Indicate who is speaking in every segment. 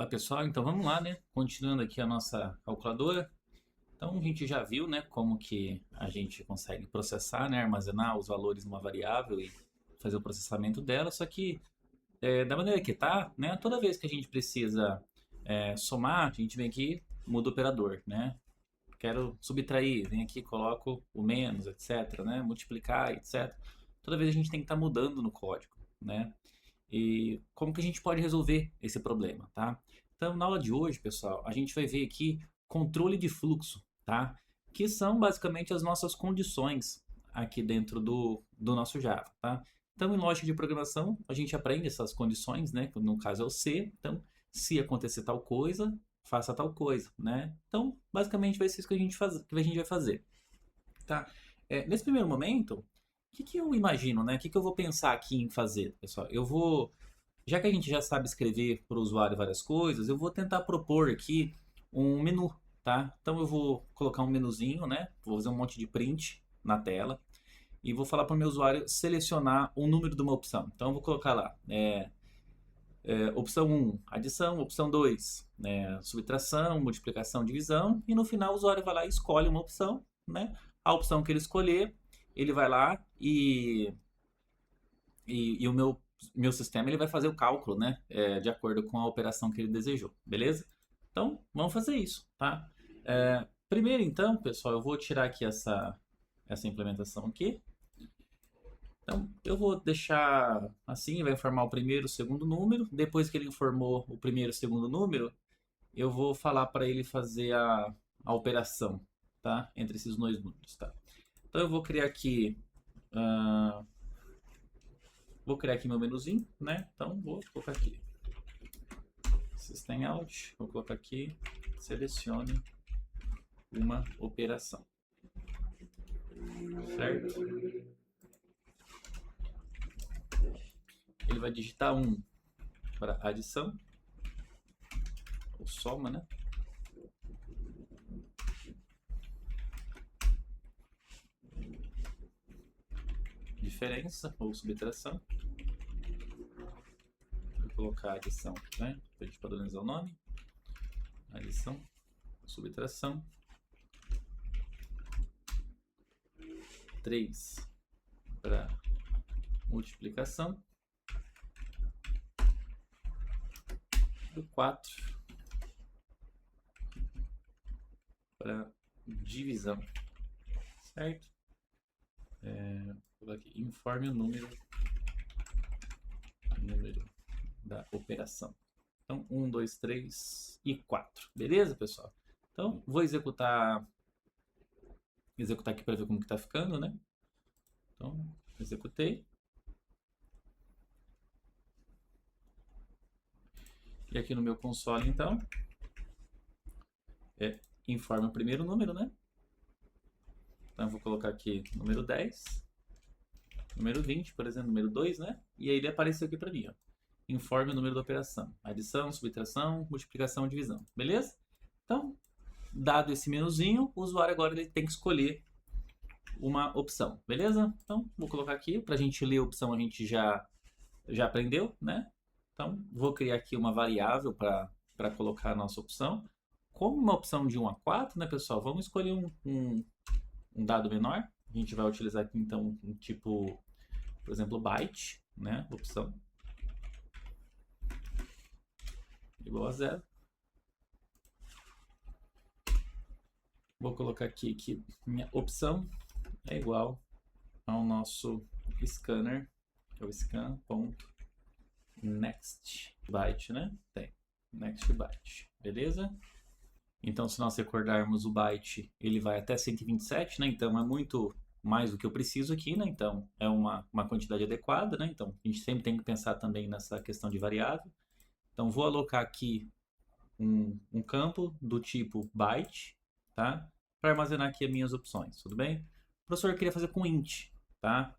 Speaker 1: Opa, pessoal, então vamos lá, né? Continuando aqui a nossa calculadora. Então a gente já viu, né, como que a gente consegue processar, né, armazenar os valores numa variável e fazer o processamento dela, só que da maneira que tá, né, toda vez que a gente precisa somar, a gente vem aqui, muda o operador, né? Quero subtrair, vem aqui, coloco o menos, etc, né? Multiplicar, etc. Toda vez a gente tem que estar mudando no código, né? E como que a gente pode resolver esse problema, tá? Então, na aula de hoje, pessoal, a gente vai ver aqui controle de fluxo, tá? Que são basicamente as nossas condições aqui dentro do nosso Java, tá? Então, em lógica de programação, a gente aprende essas condições, né? No caso é o se. Então, se acontecer tal coisa, faça tal coisa, né? Então, basicamente vai ser isso que que a gente vai fazer, tá? Nesse primeiro momento, o que eu imagino, né? O que eu vou pensar aqui em fazer, pessoal? Já que a gente já sabe escrever para o usuário várias coisas, eu vou tentar propor aqui um menu, tá? Então eu vou colocar um menuzinho, né? Vou fazer um monte de print na tela e vou falar para o meu usuário selecionar o número de uma opção. Então eu vou colocar lá, opção 1, adição, opção 2, subtração, multiplicação, divisão, e no final o usuário vai lá e escolhe uma opção, né? A opção que ele escolher, ele vai lá e o meu sistema ele vai fazer o cálculo, né? De acordo com a operação que ele desejou, beleza? Então, vamos fazer isso, tá? Primeiro, então, pessoal, eu vou tirar aqui essa implementação aqui. Então, eu vou deixar assim, vai informar o primeiro e o segundo número. Depois que ele informou o primeiro e o segundo número, eu vou falar para ele fazer a operação, tá? Entre esses dois números, tá? Então, eu vou criar aqui meu menuzinho, né? Então, vou colocar aqui System Out, vou colocar aqui, selecione uma operação, certo? Ele vai digitar 1 para adição, ou soma, né? Diferença, ou subtração. Vou colocar adição, né? Para a gente padronizar o nome. Adição, subtração. 3 para multiplicação. E 4 para divisão, certo? Vou aqui, informe o número da operação. Então, 1, 2, 3 e 4. Beleza, pessoal? Então, vou executar aqui para ver como que tá ficando, né? Então, executei. E aqui no meu console, então, informa o primeiro número, né? Então, eu vou colocar aqui número 10, número 20, por exemplo, número 2, né? E aí ele apareceu aqui para mim, ó. Informe o número da operação. Adição, subtração, multiplicação, divisão. Beleza? Então, dado esse menuzinho, o usuário agora ele tem que escolher uma opção. Beleza? Então, vou colocar aqui. Para a gente ler a opção, a gente já aprendeu, né? Então, vou criar aqui uma variável para colocar a nossa opção. Como uma opção de 1 a 4, né, pessoal? Vamos escolher um dado menor. A gente vai utilizar aqui, então, um tipo, por exemplo, byte, né? Opção igual a 0. Vou colocar aqui que minha opção é igual ao nosso scanner, que é o scan.next byte, né? Tem next byte, beleza? Então, se nós recordarmos o byte, ele vai até 127, né? Então, é muito mais do que eu preciso aqui, né? Então, é uma quantidade adequada, né? Então, a gente sempre tem que pensar também nessa questão de variável. Então, vou alocar aqui um campo do tipo byte, tá? Para armazenar aqui as minhas opções, tudo bem? O professor queria fazer com int, tá?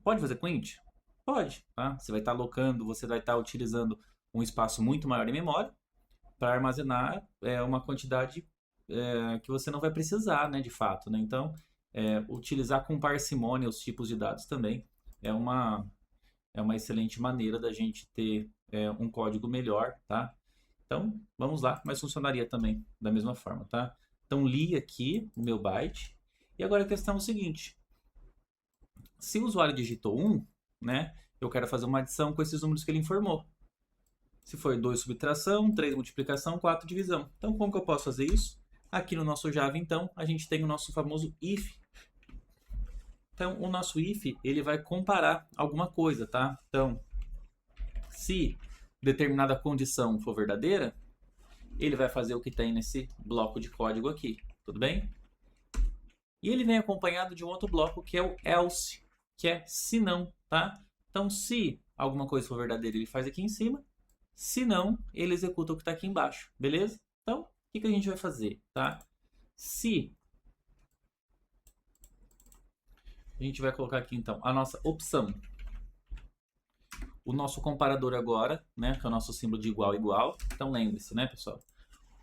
Speaker 1: Pode fazer com int? Pode, tá? Você vai estar alocando, você vai estar utilizando um espaço muito maior em memória para armazenar uma quantidade que você não vai precisar, né, de fato, né? Então, utilizar com parcimônia os tipos de dados também é uma excelente maneira da gente ter um código melhor, tá? Então, vamos lá, mas funcionaria também da mesma forma, tá? Então, li aqui o meu byte. E agora a questão é o seguinte. Se o usuário digitou 1, né, eu quero fazer uma adição com esses números que ele informou. Se for 2 subtração, 3 multiplicação, 4 divisão. Então, como que eu posso fazer isso? Aqui no nosso Java, então, a gente tem o nosso famoso if. Então, o nosso if, ele vai comparar alguma coisa, tá? Então, se determinada condição for verdadeira, ele vai fazer o que tem nesse bloco de código aqui, tudo bem? E ele vem acompanhado de um outro bloco que é o else, que é se não, tá? Então, se alguma coisa for verdadeira, ele faz aqui em cima. Se não, ele executa o que está aqui embaixo, beleza? Então, o que a gente vai fazer, tá? Se a gente vai colocar aqui, então, a nossa opção. O nosso comparador agora, né, que é o nosso símbolo de igual, igual. Então, lembre-se, né, pessoal?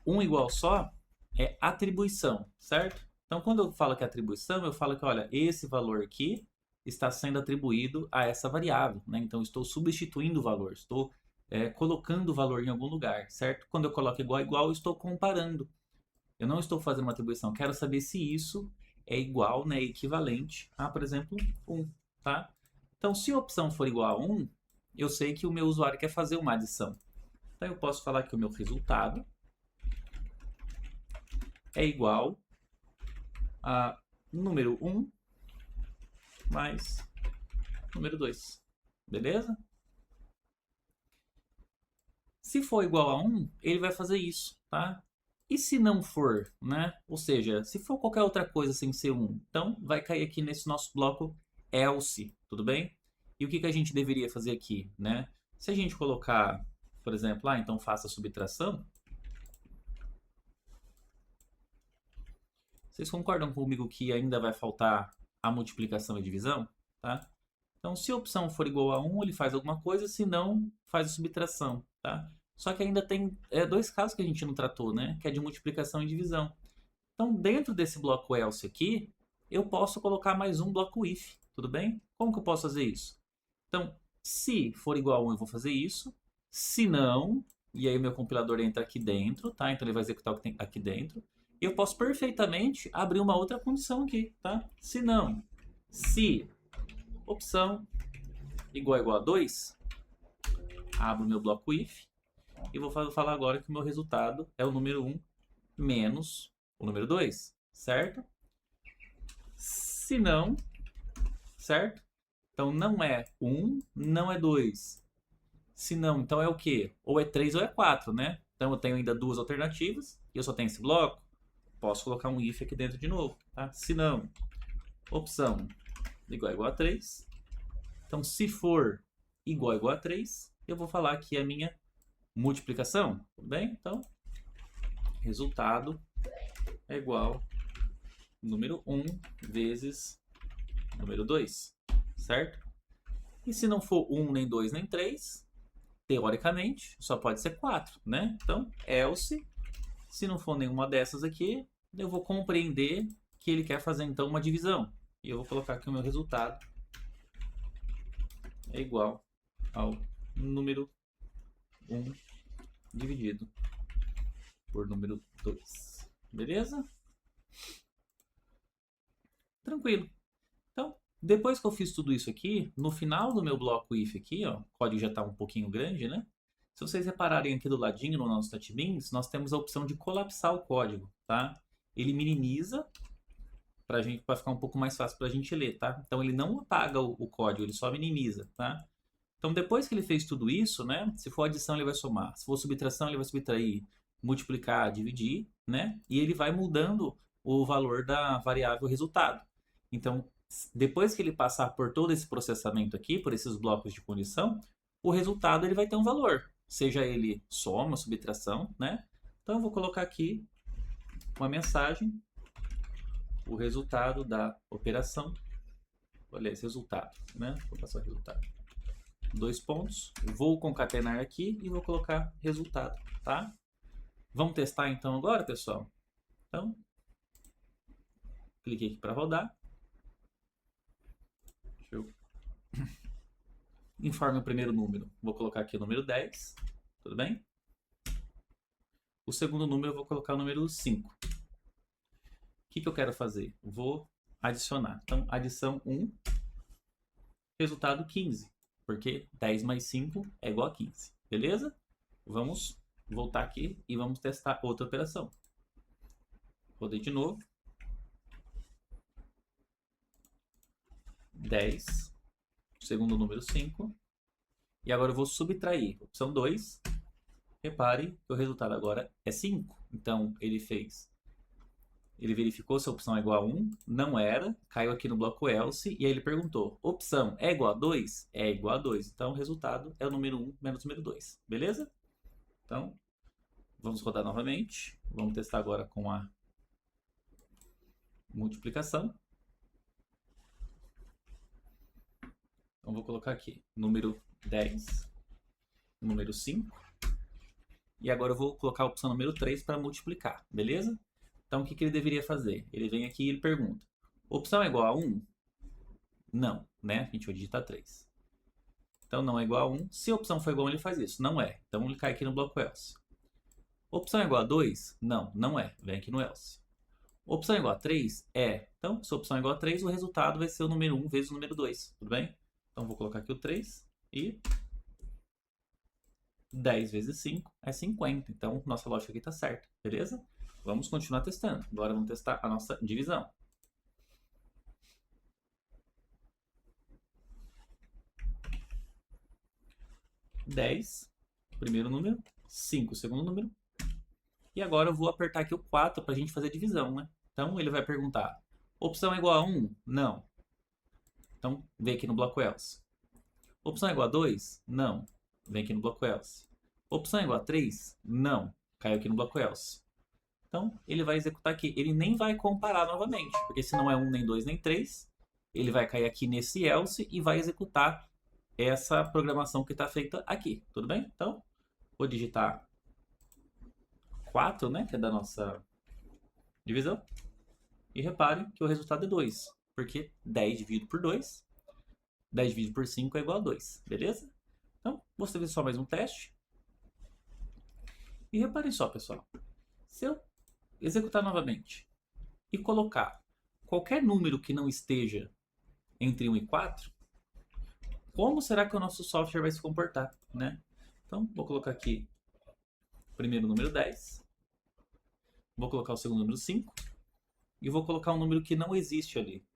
Speaker 1: Um igual só é atribuição, certo? Então, quando eu falo que é atribuição, eu falo que, olha, esse valor aqui está sendo atribuído a essa variável, né? Então, estou substituindo o valor, estou colocando o valor em algum lugar, certo? Quando eu coloco igual, igual, eu estou comparando. Eu não estou fazendo uma atribuição, quero saber se isso é igual, né, equivalente a, por exemplo, 1, tá? Então, se a opção for igual a 1, eu sei que o meu usuário quer fazer uma adição. Então, eu posso falar que o meu resultado é igual a número 1 mais número 2. Beleza? Se for igual a 1, ele vai fazer isso, tá? E se não for, né? Ou seja, se for qualquer outra coisa sem ser 1, então vai cair aqui nesse nosso bloco else, tudo bem? E o que a gente deveria fazer aqui, né? Se a gente colocar, por exemplo, então faça a subtração, vocês concordam comigo que ainda vai faltar a multiplicação e divisão, tá? Então, se a opção for igual a 1, ele faz alguma coisa, se não, faz a subtração, tá? Só que ainda tem dois casos que a gente não tratou, né? Que é de multiplicação e divisão. Então, dentro desse bloco else aqui, eu posso colocar mais um bloco if, tudo bem? Como que eu posso fazer isso? Então, se for igual a 1, eu vou fazer isso. Se não, e aí o meu compilador entra aqui dentro, tá? Então ele vai executar o que tem aqui dentro. E eu posso perfeitamente abrir uma outra condição aqui, tá? Se não, se opção igual a 2, abro o meu bloco if e vou falar agora que o meu resultado é o número 1 menos o número 2, certo? Se não, certo? Então não é 1, não é 2. Se não, então é o quê? Ou é 3 ou é 4, né? Então eu tenho ainda duas alternativas e eu só tenho esse bloco. Posso colocar um if aqui dentro de novo, tá? Se não, opção igual a 3. Então se for igual a 3, eu vou falar que é a minha multiplicação, tudo bem? Então, resultado é igual número 1 vezes número 2, certo? E se não for 1, nem 2, nem 3, teoricamente, só pode ser 4, né? Então, else, se não for nenhuma dessas aqui, eu vou compreender que ele quer fazer, então, uma divisão. E eu vou colocar que o meu resultado é igual ao número 1 dividido por número 2. Beleza? Tranquilo. Então, depois que eu fiz tudo isso aqui, no final do meu bloco if aqui, ó, o código já está um pouquinho grande, né? Se vocês repararem aqui do ladinho no nosso NetBeans, nós temos a opção de colapsar o código, tá? Ele minimiza para ficar um pouco mais fácil para a gente ler, tá? Então ele não apaga o código, ele só minimiza, tá? Então depois que ele fez tudo isso, né? Se for adição ele vai somar, se for subtração ele vai subtrair, multiplicar, dividir, né? E ele vai mudando o valor da variável resultado. Então depois que ele passar por todo esse processamento aqui, por esses blocos de condição, o resultado ele vai ter um valor, seja ele soma, subtração, né? Então eu vou colocar aqui uma mensagem, o resultado da operação. Olha esse resultado, né? Vou passar o resultado. 2 pontos. Vou concatenar aqui e vou colocar resultado, tá? Vamos testar então agora, pessoal? Então, cliquei aqui para rodar. Deixa eu... Informe o primeiro número. Vou colocar aqui o número 10. Tudo bem? O segundo número eu vou colocar o número 5. O que eu quero fazer? Vou adicionar. Então, adição 1, resultado 15. Porque 10 mais 5 é igual a 15. Beleza? Vamos voltar aqui e vamos testar outra operação. Rodei de novo. 10, segundo número 5. E agora eu vou subtrair. Opção 2. Repare que o resultado agora é 5. Então, ele verificou se a opção é igual a 1. Não era. Caiu aqui no bloco else. E aí ele perguntou, opção é igual a 2? É igual a 2. Então, o resultado é o número 1 menos o número 2. Beleza? Então, vamos rodar novamente. Vamos testar agora com a multiplicação. Então, vou colocar aqui número 10, número 5. E agora eu vou colocar a opção número 3 para multiplicar, beleza? Então, o que ele deveria fazer? Ele vem aqui e ele pergunta, opção é igual a 1? Não, né? A gente vai digitar 3. Então, não é igual a 1. Se a opção for igual a 1, ele faz isso. Não é. Então, ele cai aqui no bloco else. Opção é igual a 2? Não, não é. Vem aqui no else. Opção é igual a 3? É. Então, se a opção é igual a 3, o resultado vai ser o número 1 vezes o número 2. Tudo bem? Então, vou colocar aqui o 3 e 10 vezes 5 é 50. Então, nossa lógica aqui está certa, beleza? Vamos continuar testando. Agora vamos testar a nossa divisão. (10), primeiro número, 5, segundo número. E agora eu vou apertar aqui o 4 para a gente fazer a divisão, né? Então, ele vai perguntar, opção é igual a 1? Não. Então, vem aqui no bloco else. Opção é igual a 2? Não. Vem aqui no bloco else. Opção é igual a 3? Não. Caiu aqui no bloco else. Então, ele vai executar aqui. Ele nem vai comparar novamente, porque se não é 1, nem 2, nem 3, ele vai cair aqui nesse else e vai executar essa programação que está feita aqui. Tudo bem? Então, vou digitar 4, né, que é da nossa divisão. E repare que o resultado é 2, porque 10 dividido por 2, 10 dividido por 5 é igual a 2, beleza? Então, vou fazer só mais um teste. E reparem só, pessoal. Se eu executar novamente e colocar qualquer número que não esteja entre 1 e 4, como será que o nosso software vai se comportar, né? Então, vou colocar aqui o primeiro número 10, vou colocar o segundo número 5 e vou colocar um número que não existe ali,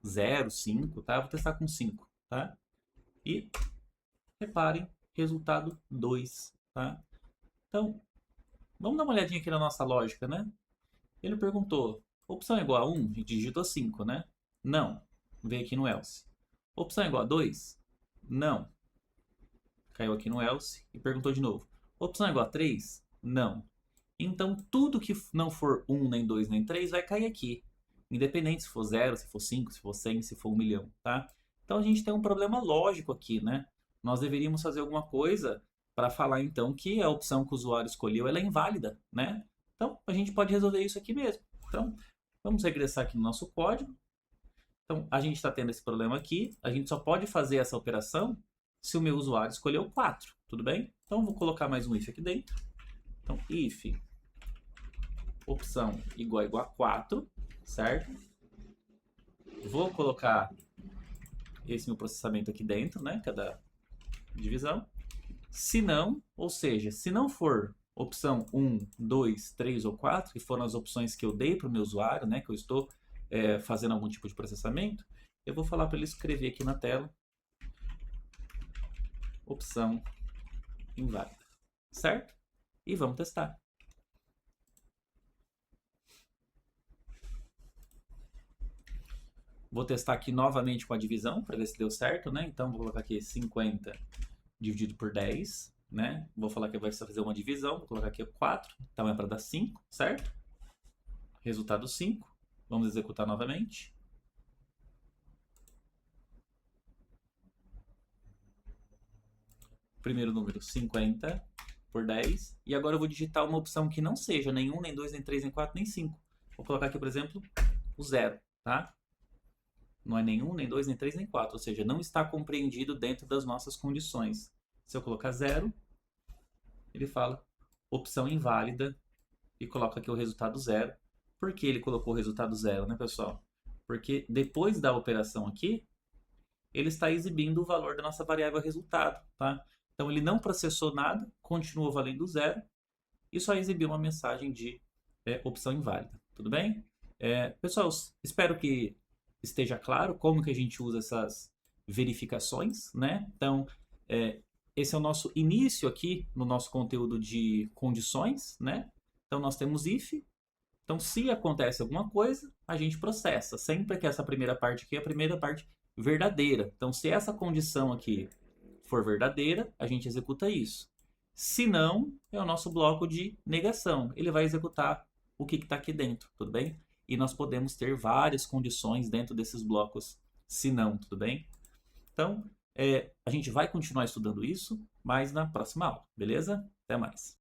Speaker 1: 0, 5, tá? Vou testar com 5, tá? E reparem, resultado 2, tá? Então, vamos dar uma olhadinha aqui na nossa lógica, né? Ele perguntou, opção é igual a 1? A gente digitou 5, né? Não. Veio aqui no else. Opção é igual a 2? Não. Caiu aqui no else e perguntou de novo. Opção é igual a 3? Não. Então, tudo que não for 1, nem 2, nem 3 vai cair aqui. Independente se for 0, se for 5, se for 100, se for 1 milhão, tá? Então, a gente tem um problema lógico aqui, né? Nós deveríamos fazer alguma coisa para falar, então, que a opção que o usuário escolheu ela é inválida, né? Então, a gente pode resolver isso aqui mesmo. Então, vamos regressar aqui no nosso código. Então, a gente está tendo esse problema aqui. A gente só pode fazer essa operação se o meu usuário escolheu 4, tudo bem? Então, vou colocar mais um if aqui dentro. Então, if opção igual a 4, certo? Vou colocar esse meu processamento aqui dentro, né? Que é da divisão. Se não, ou seja, se não for opção 1, 2, 3 ou 4, que foram as opções que eu dei para o meu usuário, né? Que eu estou fazendo algum tipo de processamento, eu vou falar para ele escrever aqui na tela opção inválida, certo? E vamos testar. Vou testar aqui novamente com a divisão para ver se deu certo, né? Então, vou colocar aqui 50 dividido por 10, né? Vou falar que vai fazer uma divisão, vou colocar aqui 4, então é para dar 5, certo? Resultado 5. Vamos executar novamente. Primeiro número, 50 por 10. E agora eu vou digitar uma opção que não seja nem 1, nem 2, nem 3, nem 4, nem 5. Vou colocar aqui, por exemplo, o 0, tá? Não é nem 1, nem 2, nem 3, nem 4. Ou seja, não está compreendido dentro das nossas condições. Se eu colocar 0, ele fala opção inválida e coloca aqui o resultado zero. Por que ele colocou o resultado zero, né, pessoal? Porque depois da operação aqui, ele está exibindo o valor da nossa variável resultado, tá? Então ele não processou nada, continuou valendo zero e só exibiu uma mensagem de opção inválida, tudo bem? Pessoal, espero que esteja claro como que a gente usa essas verificações, né? Então, esse é o nosso início aqui no nosso conteúdo de condições, né? Então nós temos if. Então, se acontece alguma coisa, a gente processa. Sempre que essa primeira parte aqui é a primeira parte verdadeira. Então, se essa condição aqui for verdadeira, a gente executa isso. Se não, é o nosso bloco de negação. Ele vai executar o que está aqui dentro, tudo bem? E nós podemos ter várias condições dentro desses blocos, se não, tudo bem? Então, a gente vai continuar estudando isso, mas na próxima aula, beleza? Até mais.